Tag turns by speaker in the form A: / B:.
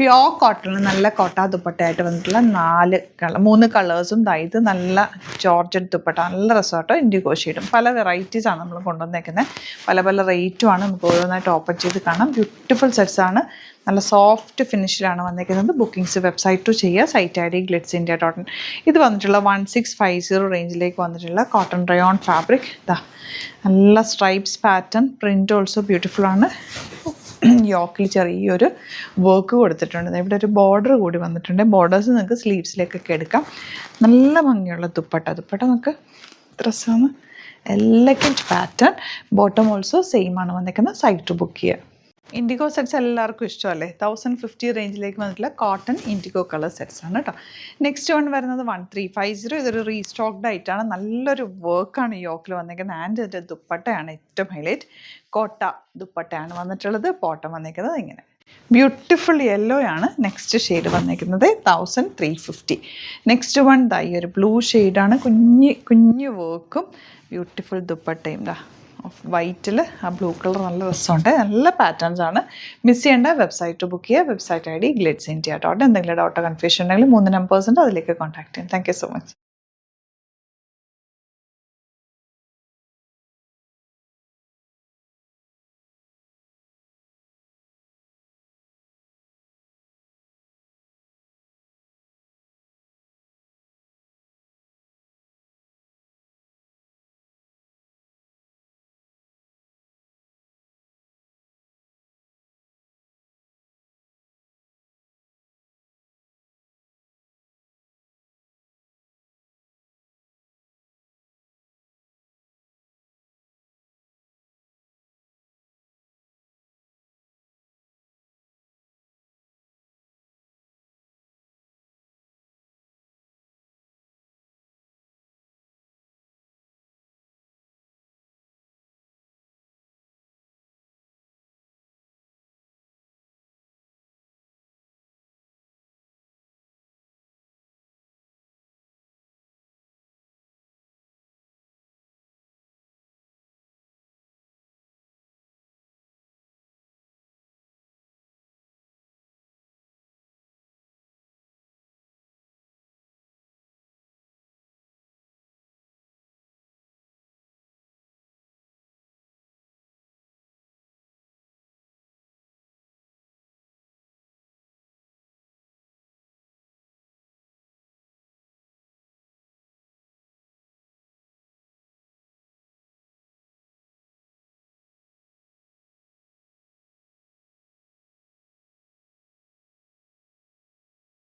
A: Pure കോട്ടണിൽ നല്ല കോട്ട ദുപ്പട്ടയായിട്ട് വന്നിട്ടുള്ള 3 കളേഴ്സും ഇത് നല്ല ജോർജറ്റ് ദുപ്പട്ട, നല്ല രസമാട്ടോ. ഇൻഡിഗോ ഷെയ്ഡും പല വെറൈറ്റീസാണ് നമ്മൾ കൊണ്ടുവന്നേക്കുന്നത്. പല റേറ്റുമാണ്, നമുക്ക് ഓരോന്നായിട്ട് ഓപ്പൺ ചെയ്ത് കാണാം. ബ്യൂട്ടിഫുൾ സെറ്റ്സാണ്, നല്ല സോഫ്റ്റ് ഫിനിഷിലാണ് വന്നിരിക്കുന്നത്. ബുക്കിംഗ്സ് വെബ്സൈറ്റ് ടു ചെയ്യുക. Site ID glitzindia.in. ഇത് വന്നിട്ടുള്ള 1650 റേഞ്ചിലേക്ക് വന്നിട്ടുള്ള കോട്ടൺ റയോൺ ഫാബ്രിക്. നല്ല stripes pattern, print also beautiful ആണ്. യോക്കിൽ ചെറിയൊരു വർക്ക് കൊടുത്തിട്ടുണ്ട്. ഇവിടെ ഒരു ബോർഡർ കൂടി വന്നിട്ടുണ്ട്. ബോർഡേഴ്സ് നിങ്ങൾക്ക് സ്ലീവ്സിലേക്കൊക്കെ എടുക്കാം. നല്ല ഭംഗിയുള്ള ദുപ്പട്ട നമുക്ക് ഡ്രസ്സാണ്. Elegant pattern. Bottom also same ആണ് വന്നിരിക്കുന്നത്. സൈറ്റ് ടു ബുക്ക് ചെയ്യുക. ഇൻഡിഗോ സെറ്റ്സ് എല്ലാവർക്കും ഇഷ്ടമല്ലേ? 1050 റേഞ്ചിലേക്ക് വന്നിട്ടുള്ള കോട്ടൺ ഇൻഡിഗോ കളർ സെറ്റ്സ് ആണ് കേട്ടോ. നെക്സ്റ്റ് വൺ വരുന്നത് 1350. ഇതൊരു റീസ്റ്റോക്ഡ് ആയിട്ടാണ്. നല്ലൊരു വർക്കാണ് യോക്കിൽ വന്നിരിക്കുന്നത്. ആൻഡ് ഇതിൻ്റെ ദുപ്പട്ടയാണ് ഏറ്റവും ഹൈലൈറ്റ്. കോട്ട ദുപ്പട്ടയാണ് വന്നിട്ടുള്ളത്. ബോട്ടം വന്നിരിക്കുന്നത് ഇങ്ങനെ ബ്യൂട്ടിഫുൾ യെല്ലോ ആണ്. നെക്സ്റ്റ് ഷെയ്ഡ് വന്നിരിക്കുന്നത് 1350. നെക്സ്റ്റ് വൺ ഈ ഒരു ബ്ലൂ ഷെയ്ഡാണ്. കുഞ്ഞു വർക്കും ബ്യൂട്ടിഫുൾ ദുപ്പട്ടയും വൈറ്റിൽ ആ ബ്ലൂ കളർ നല്ല രസമുണ്ട്. നല്ല പാറ്റേൺസ് ആണ്. മിസ് ചെയ്യേണ്ട. വെബ്സൈറ്റ് ബുക്ക് ചെയ്യുക. Website ID glitzindia.in. എന്തെങ്കിലും ഡൗട്ടോ കൺഫ്യൂഷൻ ഉണ്ടെങ്കിൽ 3 നമ്പേഴ്സ് ഉണ്ട്, അതിലേക്ക് കോൺടാക്ട് ചെയ്യാം. Thank you so much.